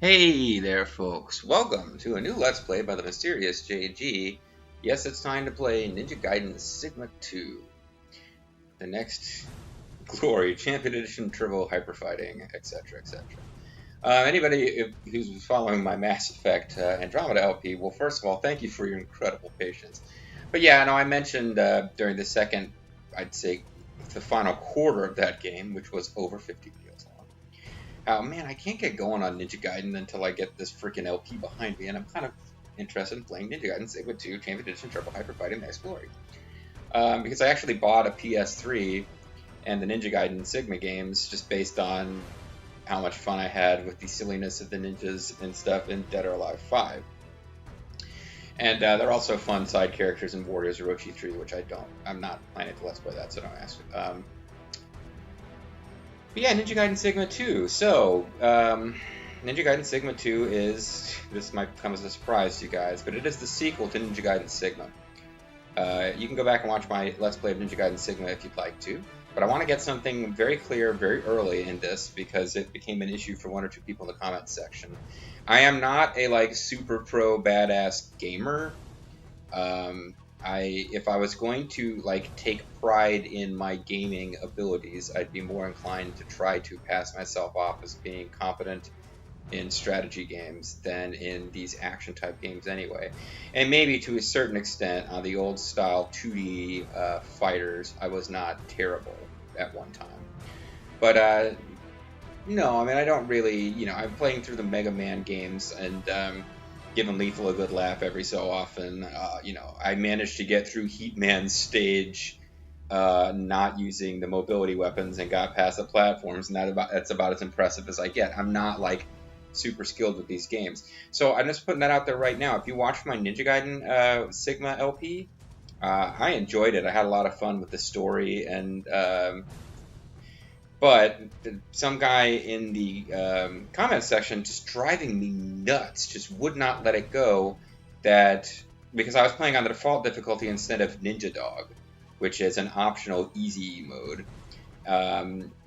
Hey there, folks. Welcome to a new Let's Play by the mysterious JG. Yes, it's time to play Ninja Gaiden Sigma 2. The next glory, Champion Edition, Turbo Hyper Fighting, etc., etc. Anybody who's following my Mass Effect Andromeda LP, well, first of all, thank you for your incredible patience. But yeah, no, I mentioned during the second, I'd say, the final quarter of that game, which was over 50 videos long. Oh man, I can't get going on Ninja Gaiden until I get this freaking LP behind me, and I'm kind of interested in playing Ninja Gaiden Sigma 2 Champion Edition Turbo Hyper Fighting Next Glory. Because I actually bought a PS3 and the Ninja Gaiden Sigma games just based on how much fun I had with the silliness of the ninjas and stuff in Dead or Alive 5. And they're also fun side characters in Warriors Orochi 3, which I'm not planning to Let's Play that, so don't ask. But yeah, Ninja Gaiden Sigma 2. So, Ninja Gaiden Sigma 2 this might come as a surprise to you guys, but it is the sequel to Ninja Gaiden Sigma. You can go back and watch my Let's Play of Ninja Gaiden Sigma if you'd like to, but I want to get something very clear very early in this because it became an issue for one or two people in the comments section. I am not a super pro badass gamer. If I was going to take pride in my gaming abilities, I'd be more inclined to try to pass myself off as being competent in strategy games than in these action type games anyway. And maybe to a certain extent on the old style 2D fighters, I was not terrible at one time. But no, I mean, I don't really, I'm playing through the Mega Man games and giving Lethal a good laugh every so often. I managed to get through Heatman's stage not using the mobility weapons and got past the platforms, and that's about as impressive as I get. I'm not super skilled with these games. So I'm just putting that out there right now. If you watch my Ninja Gaiden Sigma LP, I enjoyed it. I had a lot of fun with the story, and but some guy in the comments section just driving me nuts, just would not let it go, because I was playing on the default difficulty instead of Ninja Dog, which is an optional easy mode.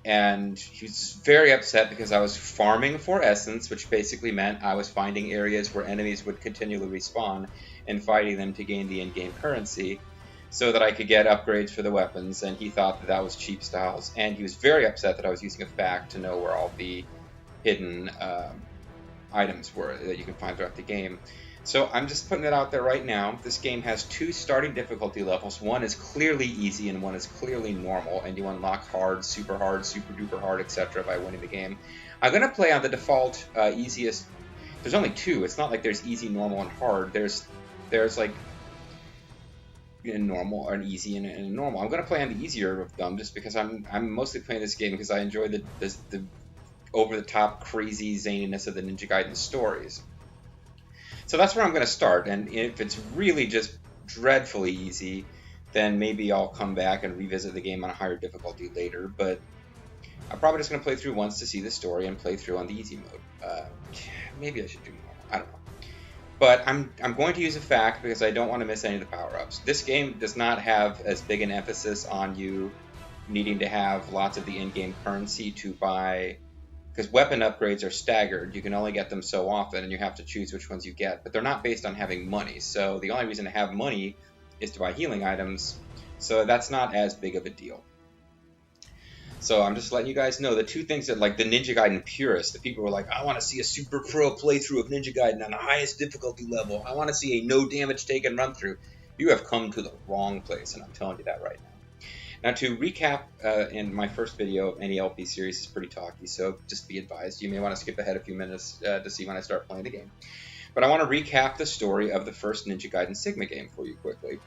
And he was very upset because I was farming for essence, which basically meant I was finding areas where enemies would continually respawn and fighting them to gain the in-game currency so that I could get upgrades for the weapons, and he thought that was cheap styles, and he was very upset that I was using a fact to know where all the hidden items were that you can find throughout the game. So I'm just putting it out there right now. This game has two starting difficulty levels. One is clearly easy and one is clearly normal, and you unlock hard, super duper hard, etc. by winning the game. I'm going to play on the default easiest. There's only two. It's not like there's easy, normal, and hard. There's normal and easy and normal. I'm going to play on the easier of them just because I'm mostly playing this game because I enjoy the over-the-top crazy zaniness of the Ninja Gaiden stories. So that's where I'm going to start, and if it's really just dreadfully easy, then maybe I'll come back and revisit the game on a higher difficulty later, but I'm probably just going to play through once to see the story and play through on the easy mode. Maybe I should do normal. I don't know. But I'm going to use a fact because I don't want to miss any of the power-ups. This game does not have as big an emphasis on you needing to have lots of the in-game currency to buy, because weapon upgrades are staggered. You can only get them so often, and you have to choose which ones you get. But they're not based on having money, so the only reason to have money is to buy healing items, so that's not as big of a deal. So I'm just letting you guys know the two things that, the Ninja Gaiden purists, the people who are like, I want to see a super pro playthrough of Ninja Gaiden on the highest difficulty level. I want to see a no damage taken run through. You have come to the wrong place, and I'm telling you that right now. Now, to recap, in my first video of any LP series is pretty talky, so just be advised. You may want to skip ahead a few minutes to see when I start playing the game. But I want to recap the story of the first Ninja Gaiden Sigma game for you quickly.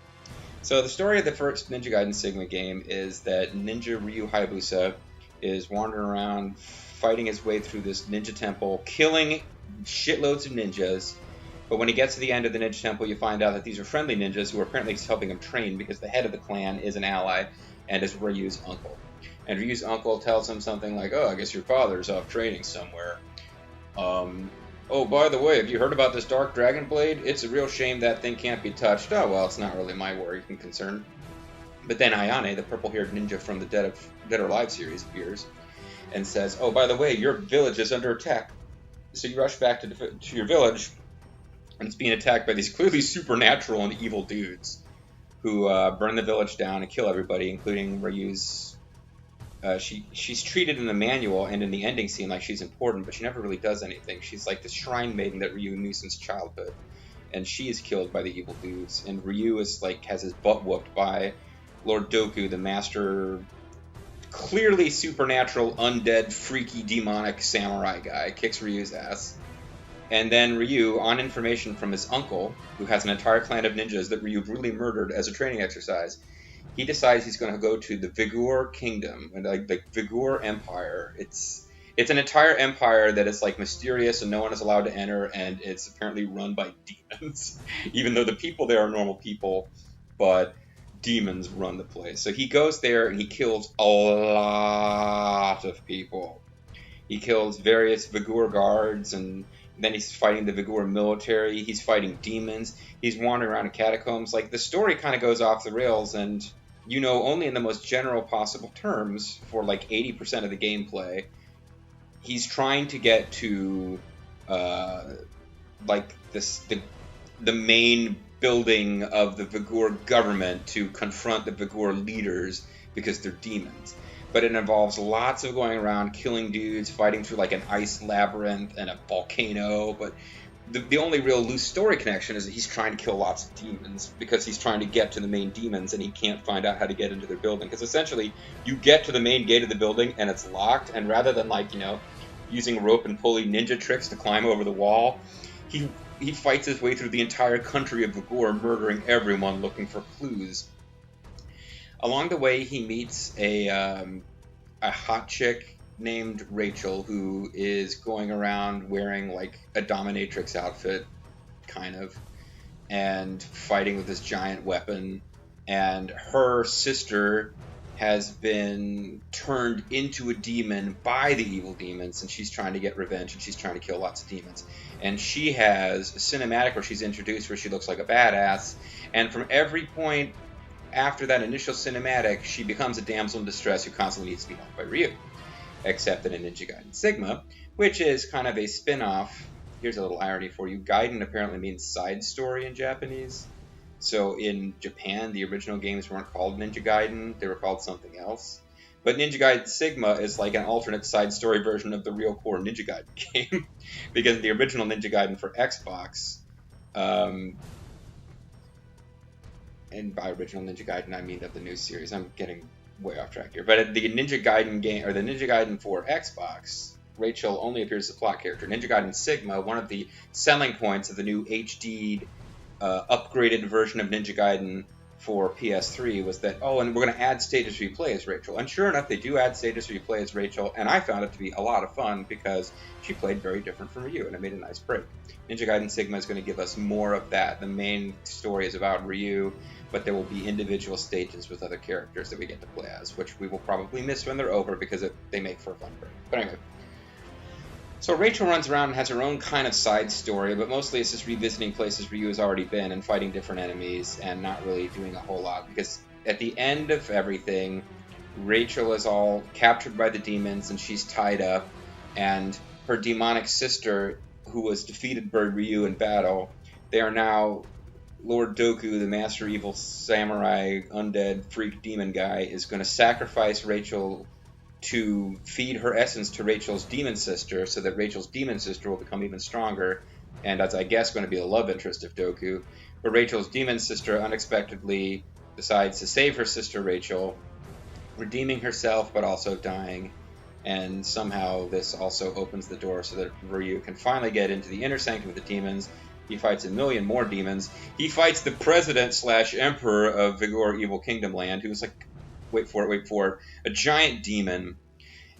So the story of the first Ninja Gaiden Sigma game is that Ninja Ryu Hayabusa is wandering around, fighting his way through this ninja temple, killing shitloads of ninjas. But when he gets to the end of the ninja temple, you find out that these are friendly ninjas who are apparently helping him train because the head of the clan is an ally and is Ryu's uncle. And Ryu's uncle tells him something like, oh, I guess your father's off training somewhere. Oh, by the way, have you heard about this Dark Dragon Blade? It's a real shame that thing can't be touched. Oh, well, it's not really my worry and concern. But then Ayane, the purple-haired ninja from the Dead or Alive series, appears and says, oh, by the way, your village is under attack So you rush back to your village, and it's being attacked by these clearly supernatural and evil dudes who burn the village down and kill everybody, including Ryu's. She's treated in the manual and in the ending scene like she's important, but she never really does anything. She's like the shrine maiden that Ryu knew since childhood, and she is killed by the evil dudes. And Ryu is like has his butt whooped by Lord Doku, the master, clearly supernatural, undead, freaky, demonic samurai guy. Kicks Ryu's ass. And then Ryu, on information from his uncle, who has an entire clan of ninjas that Ryu brutally murdered as a training exercise, he decides he's going to go to the Vigor Kingdom, like the Vigor Empire. It's an entire empire that is like mysterious and no one is allowed to enter, and it's apparently run by demons, even though the people there are normal people, but demons run the place. So he goes there and he kills a lot of people. He kills various Vigor guards, and then he's fighting the Vigor military. He's fighting demons. He's wandering around in catacombs. Like, the story kind of goes off the rails, and you know only in the most general possible terms for like 80% of the gameplay. He's trying to get to like the main building of the Vigor government to confront the Vigor leaders because they're demons. But it involves lots of going around, killing dudes, fighting through like an ice labyrinth and a volcano. But the only real loose story connection is that he's trying to kill lots of demons because he's trying to get to the main demons and he can't find out how to get into their building. Because essentially, you get to the main gate of the building and it's locked, and rather than like, you know, using rope and pulley ninja tricks to climb over the wall, he fights his way through the entire country of Vigor, murdering everyone looking for clues. Along the way, he meets a hot chick named Rachel who is going around wearing like a dominatrix outfit, kind of, and fighting with this giant weapon. And her sister has been turned into a demon by the evil demons, and she's trying to get revenge, and she's trying to kill lots of demons. And she has a cinematic where she's introduced where she looks like a badass, and from every point after that initial cinematic, she becomes a damsel in distress who constantly needs to be helped by Ryu. Except that in Ninja Gaiden Sigma, which is kind of a spin-off, here's a little irony for you, Gaiden apparently means side story in Japanese. So in Japan, the original games weren't called Ninja Gaiden, they were called something else. But Ninja Gaiden Sigma is like an alternate side story version of the real core Ninja Gaiden game. Because the original Ninja Gaiden for Xbox, and by original Ninja Gaiden, I mean of the new series. I'm getting way off track here. But the Ninja Gaiden game, or the Ninja Gaiden for Xbox, Rachel only appears as a plot character. Ninja Gaiden Sigma, one of the selling points of the new HD upgraded version of Ninja Gaiden for PS3 was that, oh, and we're going to add stages where you play as Rachel. And sure enough, they do add stages where you play as Rachel, and I found it to be a lot of fun because she played very different from Ryu, and it made a nice break. Ninja Gaiden Sigma is going to give us more of that. The main story is about Ryu, but there will be individual stages with other characters that we get to play as, which we will probably miss when they're over because they make for a fun break. But anyway. So Rachel runs around and has her own kind of side story, but mostly it's just revisiting places Ryu has already been and fighting different enemies and not really doing a whole lot. Because at the end of everything, Rachel is all captured by the demons and she's tied up, and her demonic sister, who was defeated by Ryu in battle, they are now Lord Doku, the master evil samurai, undead, freak demon guy, is going to sacrifice Rachel to feed her essence to Rachel's demon sister so that Rachel's demon sister will become even stronger, and that's, I guess, going to be the love interest of Doku. But Rachel's demon sister unexpectedly decides to save her sister Rachel, redeeming herself but also dying, and somehow this also opens the door so that Ryu can finally get into the inner sanctum of the demons. He fights a million more demons. He fights the president/emperor of Vigor Evil Kingdom Land, who's like, wait for it, a giant demon.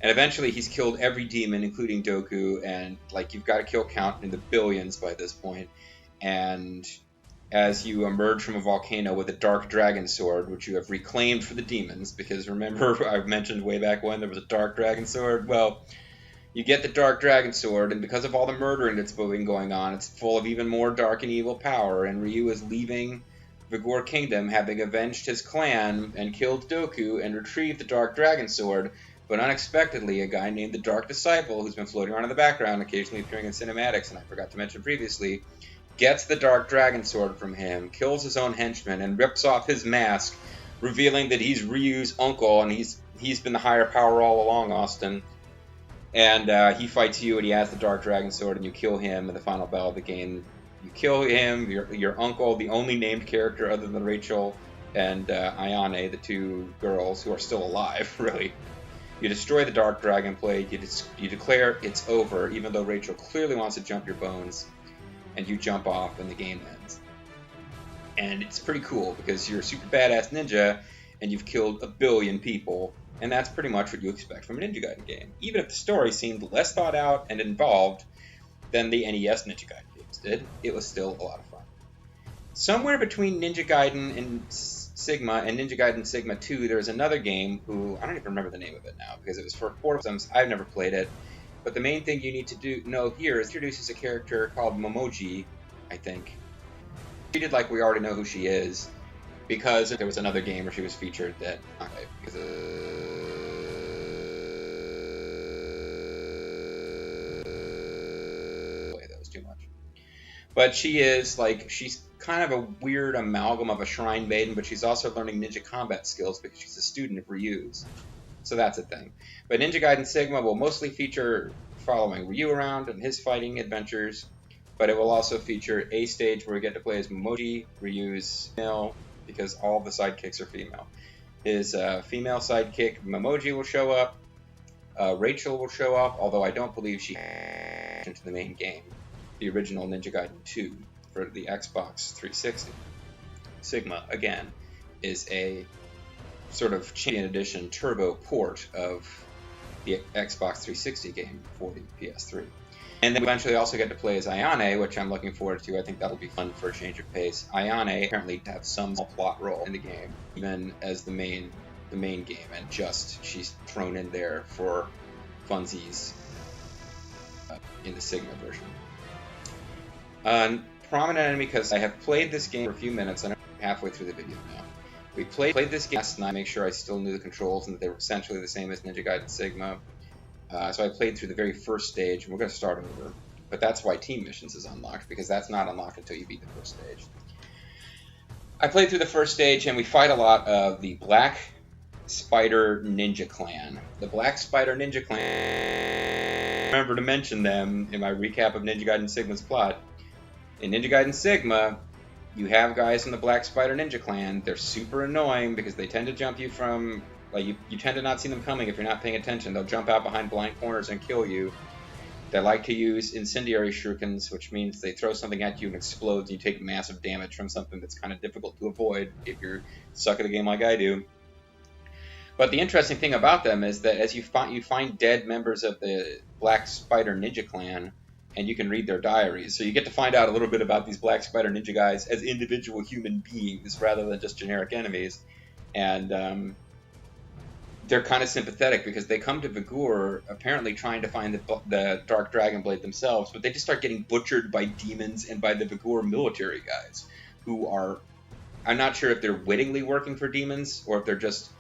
And eventually he's killed every demon, including Doku, and like you've got a kill count in the billions by this point. And as you emerge from a volcano with a dark dragon sword, which you have reclaimed for the demons, because remember I mentioned way back when there was a dark dragon sword? Well, you get the dark dragon sword, and because of all the murdering that's been going on, it's full of even more dark and evil power, and Ryu is leaving Vigor Kingdom, having avenged his clan and killed Doku and retrieved the Dark Dragon Sword, But unexpectedly, a guy named the Dark Disciple, who's been floating around in the background, occasionally appearing in cinematics, and I forgot to mention previously, gets the Dark Dragon Sword from him, kills his own henchman, and rips off his mask, revealing that he's Ryu's uncle, and he's been the higher power all along, Austin. And he fights you, and he has the Dark Dragon Sword, and you kill him in the final battle of the game. You kill him, your uncle, the only named character other than Rachel and Ayane, the two girls who are still alive, really. You destroy the Dark Dragon Blade, you declare it's over, even though Rachel clearly wants to jump your bones, and you jump off and the game ends. And it's pretty cool, because you're a super badass ninja, and you've killed 1 billion people, and that's pretty much what you expect from a Ninja Gaiden game. Even if the story seemed less thought out and involved than the NES Ninja Gaiden games did, it was still a lot of fun. Somewhere between Ninja Gaiden and Sigma and Ninja Gaiden Sigma 2, there's another game who, I don't even remember the name of it now, because it was for portable systems. I've never played it. But the main thing you need to know here is it introduces a character called Momoji, I think. Treated like we already know who she is, because there was another game where she was featured that... Okay, because, that was too much. But she is, like, she's kind of a weird amalgam of a shrine maiden, but she's also learning ninja combat skills because she's a student of Ryu's. So that's a thing. But Ninja Gaiden Sigma will mostly feature following Ryu around and his fighting adventures, but it will also feature a stage where we get to play as Momoji, Ryu's female, because all the sidekicks are female. His female sidekick, Momoji, will show up. Rachel will show up, although I don't believe she into the main game, the original Ninja Gaiden 2 for the Xbox 360. Sigma, again, is a sort of Champion Edition turbo port of the Xbox 360 game for the PS3. And then we eventually also get to play as Ayane, which I'm looking forward to. I think that'll be fun for a change of pace. Ayane apparently have some small plot role in the game, even as the main game, and just she's thrown in there for funsies in the Sigma version. Prominent enemy, because I have played this game for a few minutes, and I'm halfway through the video now. We played this game last night, make sure I still knew the controls and that they were essentially the same as Ninja Gaiden Sigma. So I played through the very first stage, and we're going to start over. But that's why Team Missions is unlocked, because that's not unlocked until you beat the first stage. I played through the first stage, and we fight a lot of the Black Spider Ninja Clan. The Black Spider Ninja Clan, I remember to mention them in my recap of Ninja Gaiden Sigma's plot. In Ninja Gaiden Sigma, you have guys in the Black Spider Ninja Clan. They're super annoying because they tend to jump you from... Like, you tend to not see them coming if you're not paying attention. They'll jump out behind blind corners and kill you. They like to use incendiary shurikens, which means they throw something at you and explodes, and you take massive damage from something that's kind of difficult to avoid if you're stuck at the game like I do. But the interesting thing about them is that as you find dead members of the Black Spider Ninja Clan, and you can read their diaries. So you get to find out a little bit about these Black Spider Ninja guys as individual human beings rather than just generic enemies. And they're kind of sympathetic because they come to Vigur apparently trying to find the Dark Dragon Blade themselves, but they just start getting butchered by demons and by the Vigur military guys, who are... I'm not sure if they're wittingly working for demons or if they're just...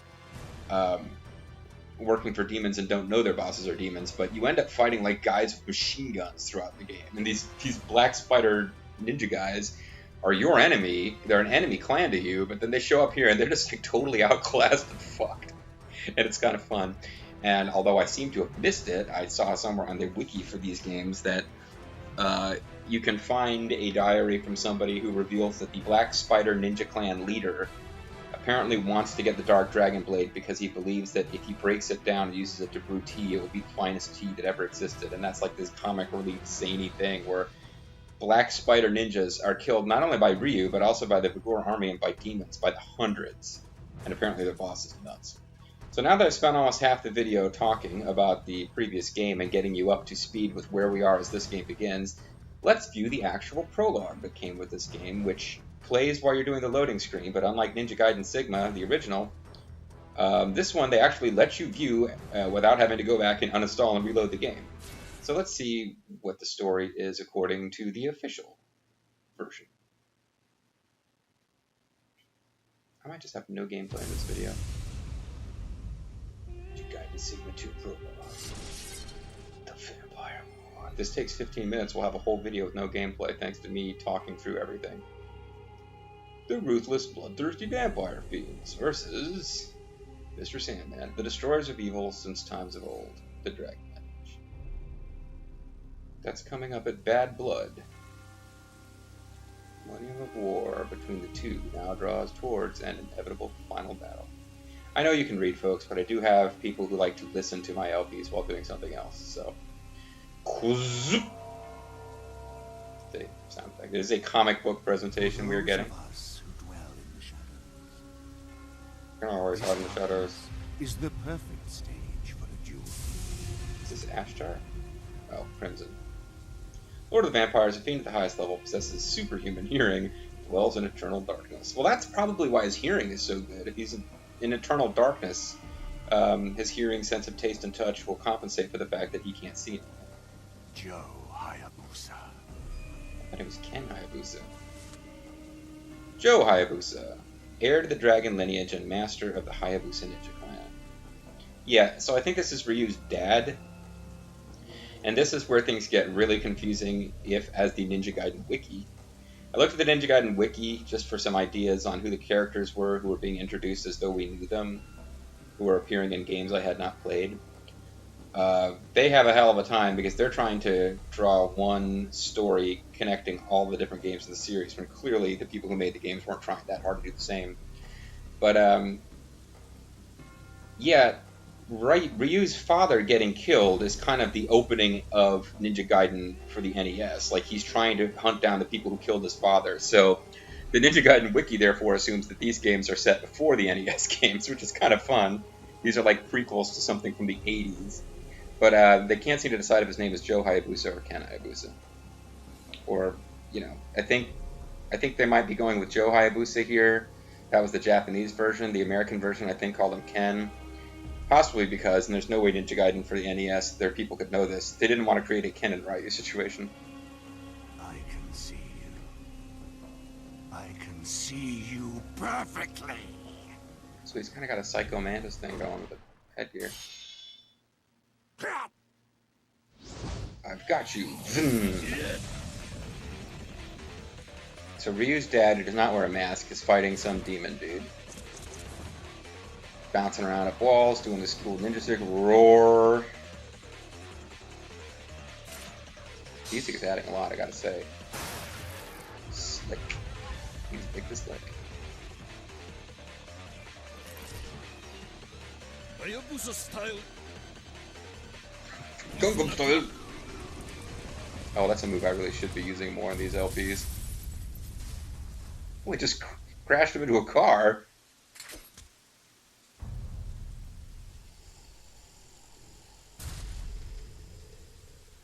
working for demons and don't know their bosses are demons, but you end up fighting like guys with machine guns throughout the game. And these Black Spider Ninja guys are your enemy. They're an enemy clan to you, but then they show up here and they're just like totally outclassed and fucked. And it's kind of fun. And although I seem to have missed it, I saw somewhere on the wiki for these games that you can find a diary from somebody who reveals that the Black Spider Ninja Clan leader apparently wants to get the Dark Dragon Blade because he believes that if he breaks it down and uses it to brew tea, it will be the finest tea that ever existed. And that's like this comic relief zany thing where Black Spider ninjas are killed not only by Ryu, but also by the Vigur army and by demons by the hundreds. And apparently the boss is nuts. So now that I've spent almost half the video talking about the previous game and getting you up to speed with where we are as this game begins, let's view the actual prologue that came with this game, which plays while you're doing the loading screen, but unlike Ninja Gaiden Sigma, the original, this one they actually let you view without having to go back and uninstall and reload the game. So let's see what the story is according to the official version. I might just have no gameplay in this video. Ninja Gaiden Sigma 2 Prologue. The Vampire War. If this takes 15 minutes, we'll have a whole video with no gameplay thanks to me talking through everything. The ruthless, bloodthirsty vampire fiends versus Mr. Sandman, the destroyers of evil since times of old, the Dragon Age. That's coming up at Bad Blood. Millennium of War between the two now draws towards an inevitable final battle. I know you can read, folks, but I do have people who like to listen to my LPs while doing something else, so... They sound like it is a comic book presentation we are getting. You're not always hiding in the shadows. Is the perfect stage for a duel. Is this Ashtar? Oh, Crimson. Lord of the Vampires, a fiend at the highest level, possesses superhuman hearing, dwells in eternal darkness. Well, that's probably why his hearing is so good. If he's in eternal darkness, his hearing, sense of taste, and touch will compensate for the fact that he can't see it. Joe Hayabusa. I thought it was Ken Hayabusa. Joe Hayabusa, heir to the dragon lineage and master of the Hayabusa ninja clan. Yeah, so I think this is Ryu's dad. And this is where things get really confusing as the Ninja Gaiden wiki. I looked at the Ninja Gaiden wiki just for some ideas on who the characters were who were being introduced as though we knew them, who were appearing in games I had not played. They have a hell of a time because they're trying to draw one story connecting all the different games in the series, when clearly the people who made the games weren't trying that hard to do the same. But, yeah, Ryu's father getting killed is kind of the opening of Ninja Gaiden for the NES. Like, he's trying to hunt down the people who killed his father. So the Ninja Gaiden wiki, therefore, assumes that these games are set before the NES games, which is kind of fun. These are like prequels to something from the 80s. But they can't seem to decide if his name is Joe Hayabusa or Ken Hayabusa. Or, you know, I think they might be going with Joe Hayabusa here. That was the Japanese version. The American version, I think, called him Ken. Possibly because, and there's no way Ninja Gaiden for the NES, their people could know this, they didn't want to create a Ken and Ryu situation. I can see you. I can see you perfectly. So he's kind of got a Psycho Mantis thing going with the headgear. I've got you. So Ryu's dad, who does not wear a mask, is fighting some demon dude. Bouncing around up walls, doing this cool ninja stick roar. Music is adding a lot, I gotta say. Slick. He's big as slick. Hayabusa style. Gungam style. Oh, that's a move I really should be using more in these LPs. Oh, he just crashed him into a car.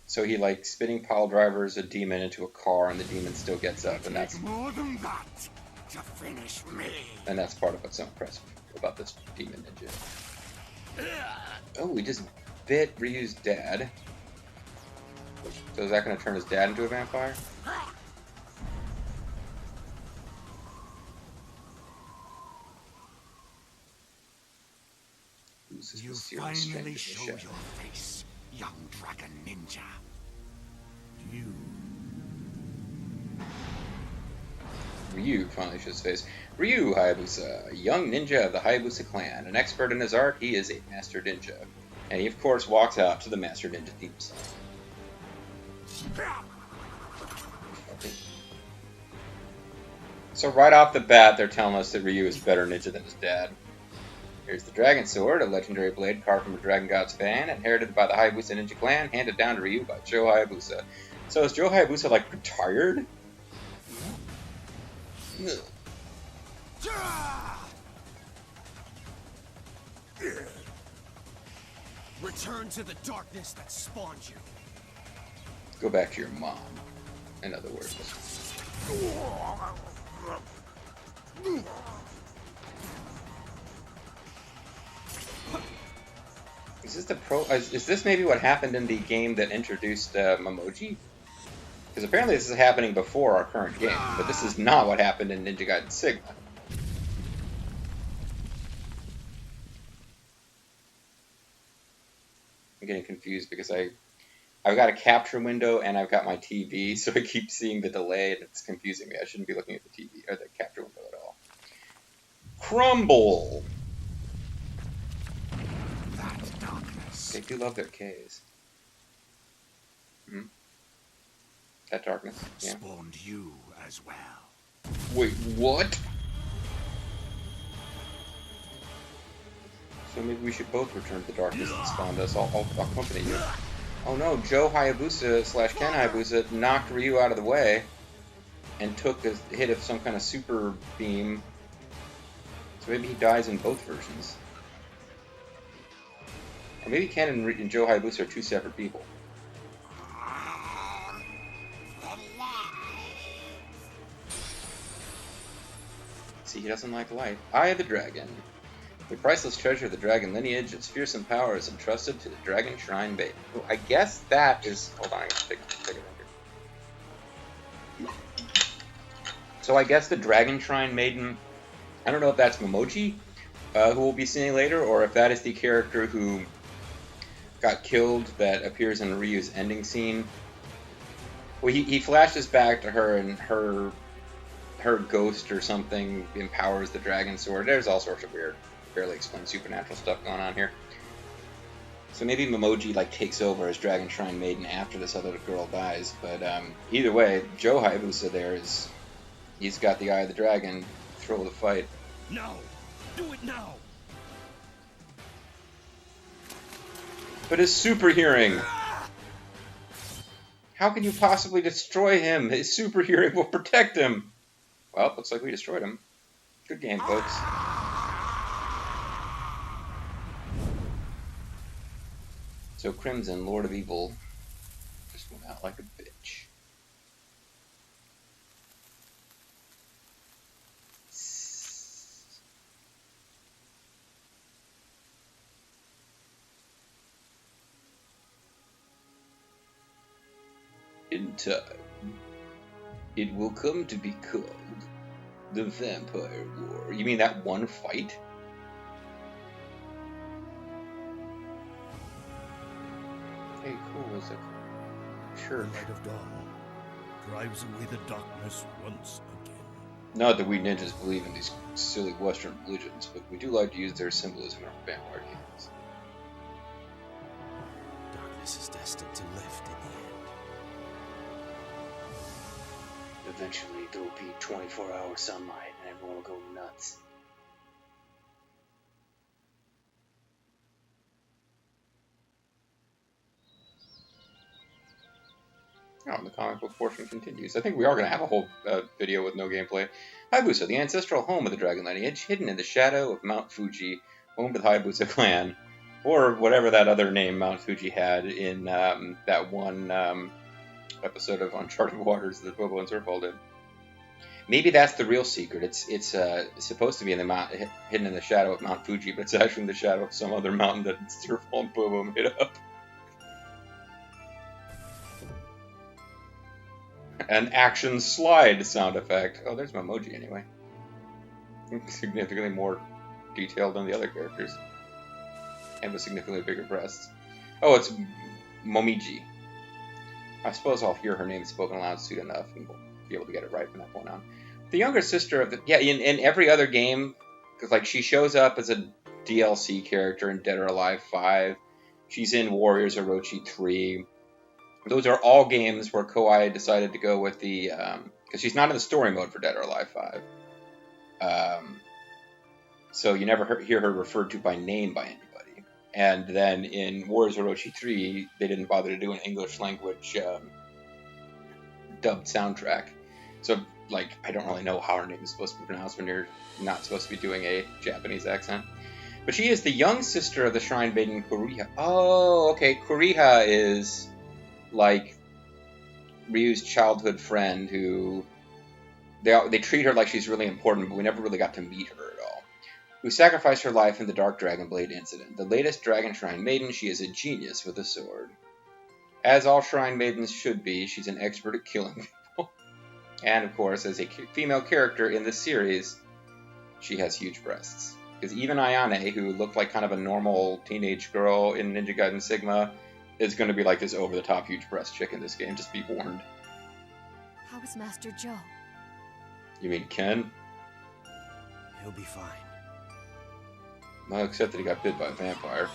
So he, like, spinning pile drivers a demon into a car, and the demon still gets up, and that's more than that to finish me. And that's part of what's so impressive about this demon ninja. Oh, he just bit Ryu's dad. So is that going to turn his dad into a vampire? You finally show your face, young dragon ninja. Ryu finally shows his face. Ryu Hayabusa, a young ninja of the Hayabusa clan. An expert in his art, he is a master ninja. And he, of course, walks out to the master ninja theme song. So right off the bat, they're telling us that Ryu is a better ninja than his dad. Here's the Dragon Sword, a legendary blade carved from a Dragon God's fan, inherited by the Hayabusa ninja clan, handed down to Ryu by Joe Hayabusa. So is Joe Hayabusa, like, retired? Return to the darkness that spawned you. Go back to your mom, in other words. Is this the is this maybe what happened in the game that introduced Memoji? Because apparently this is happening before our current game, but this is not what happened in Ninja Gaiden Sigma. I'm getting confused because I've got a capture window and I've got my TV, so I keep seeing the delay and it's confusing me. I shouldn't be looking at the TV or the capture window at all. Crumble! That darkness. They do love their Ks. That darkness, yeah. Spawned you as well. Wait, what? So maybe we should both return to the darkness that spawned us. I'll accompany you. Oh no, Joe Hayabusa / Ken Hayabusa knocked Ryu out of the way and took a hit of some kind of super beam. So maybe he dies in both versions. Or maybe Ken and Joe Hayabusa are two separate people. See, he doesn't like light. Eye of the Dragon. The priceless treasure of the dragon lineage, its fearsome power is entrusted to the Dragon Shrine Maiden. Oh, I guess that is... Hold on, I gotta take it here. So I guess the Dragon Shrine Maiden, I don't know if that's Momoji, who we'll be seeing later, or if that is the character who got killed that appears in Ryu's ending scene. Well, he flashes back to her, and her ghost or something empowers the dragon sword. There's all sorts of weird, barely explained supernatural stuff going on here. So maybe Momoji takes over as Dragon Shrine Maiden after this other girl dies. But either way, Joe Hayabusa he's got the Eye of the Dragon. Thrill of the fight. No! Do it now! But his super hearing! How can you possibly destroy him? His super hearing will protect him! Well, looks like we destroyed him. Good game, folks. So Crimson, Lord of Evil, just went out like a bitch. In time, it will come to be called the Vampire War. You mean that one fight? Hey, cool, is it? Sure. The light of dawn drives away the darkness once again. Not that we ninjas believe in these silly Western religions, but we do like to use their symbolism in our vampire games. Darkness is destined to lift in the end. Eventually, there will be 24-hour sunlight and everyone will go nuts. Oh, the comic book portion continues. I think we are going to have a whole video with no gameplay. Hayabusa, the ancestral home of the dragon lineage, hidden in the shadow of Mount Fuji, home of the Hayabusa clan, or whatever that other name Mount Fuji had in that one episode of Uncharted Waters that Bobo and Zerfall did. Maybe that's the real secret. It's supposed to be in the hidden in the shadow of Mount Fuji, but it's actually in the shadow of some other mountain that Zerfall and Bobo made up. An action slide sound effect. Oh, there's Momoji anyway. Significantly more detailed than the other characters. And with significantly bigger breasts. Oh, it's Momiji. I suppose I'll hear her name spoken aloud soon enough and we'll be able to get it right from that point on. The younger sister of the... Yeah, in every other game, because she shows up as a DLC character in Dead or Alive 5. She's in Warriors Orochi 3. Those are all games where Koei decided to go with the... Because she's not in the story mode for Dead or Alive 5. So you never hear her referred to by name by anybody. And then in Warriors Orochi 3, they didn't bother to do an English language dubbed soundtrack. So, I don't really know how her name is supposed to be pronounced when you're not supposed to be doing a Japanese accent. But she is the young sister of the Shrine Maiden Kuriha. Oh, okay. Kuriha is... Ryu's childhood friend who they treat her like she's really important, but we never really got to meet her at all. Who sacrificed her life in the Dark Dragon Blade incident. The latest Dragon Shrine Maiden, she is a genius with a sword. As all Shrine Maidens should be, she's an expert at killing people. And of course, as a female character in this series, she has huge breasts. Because even Ayane, who looked like kind of a normal teenage girl in Ninja Gaiden Sigma, is going to be like this over-the-top huge breast chick in this game, just be warned. How is Master Joe? You mean Ken? He'll be fine. Well, except that he got bit by a vampire.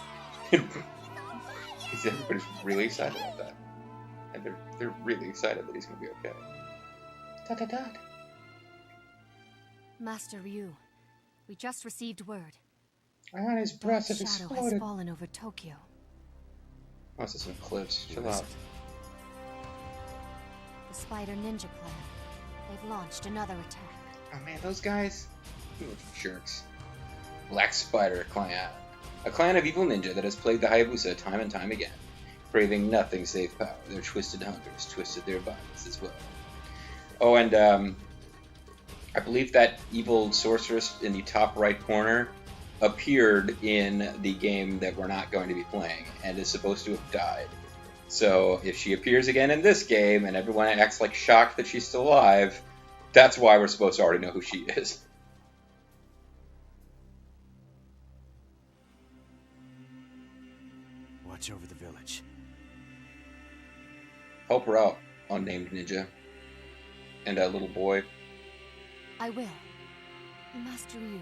Everybody's really excited about that. And they're really excited that he's going to be okay. Da-da-da. Master Ryu, we just received word. Ayane's breast has Shadow has exploded. fallen over Tokyo. Oh, it's some cliffs. Chill out. The Spider Ninja Clan. They've launched another attack. Oh man, those guys. Jerks. Black Spider Clan. A clan of evil ninja that has plagued the Hayabusa time and time again. Craving nothing save power, their twisted hungers twisted their bodies as well. Oh, and I believe that evil sorceress in the top right corner appeared in the game that we're not going to be playing and is supposed to have died. So if she appears again in this game and everyone acts like shocked that she's still alive, that's why we're supposed to already know who she is. Watch over the village. Help her out, unnamed ninja. And a little boy. I will. Master Ryu,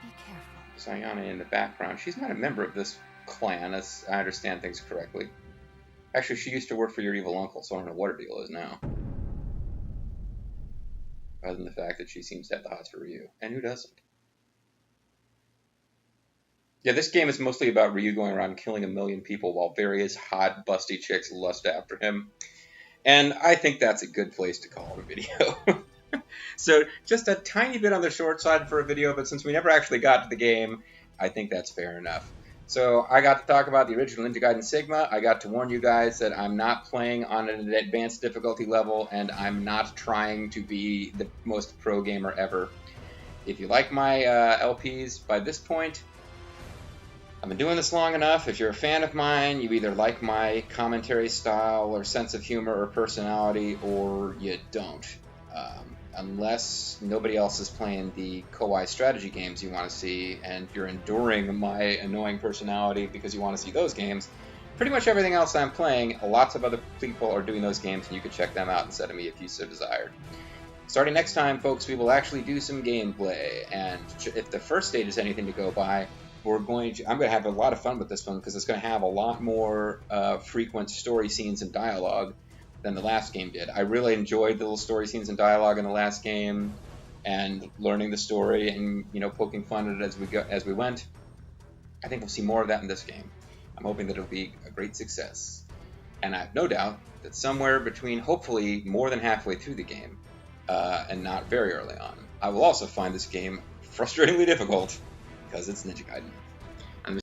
be careful. Sayane in the background. She's not a member of this clan, as I understand things correctly. Actually, she used to work for your evil uncle, so I don't know what her deal is now. Other than the fact that she seems to have the hots for Ryu. And who doesn't? Yeah, this game is mostly about Ryu going around killing a million people while various hot, busty chicks lust after him. And I think that's a good place to call it a video. So, just a tiny bit on the short side for a video, but since we never actually got to the game, I think that's fair enough. So, I got to talk about the original Ninja Gaiden Sigma. I got to warn you guys that I'm not playing on an advanced difficulty level, and I'm not trying to be the most pro gamer ever. If you like my LPs by this point, I've been doing this long enough. If you're a fan of mine, you either like my commentary style or sense of humor or personality, or you don't. Unless nobody else is playing the Koei strategy games you want to see, and you're enduring my annoying personality because you want to see those games, pretty much everything else I'm playing, lots of other people are doing those games, and you can check them out instead of me if you so desired. Starting next time, folks, we will actually do some gameplay, and if the first stage is anything to go by, I'm going to have a lot of fun with this one because it's going to have a lot more frequent story scenes and dialogue than the last game did. I really enjoyed the little story scenes and dialogue in the last game, and learning the story and poking fun at it as we went. I think we'll see more of that in this game. I'm hoping that it'll be a great success, and I have no doubt that somewhere between hopefully more than halfway through the game and not very early on, I will also find this game frustratingly difficult because it's Ninja Gaiden.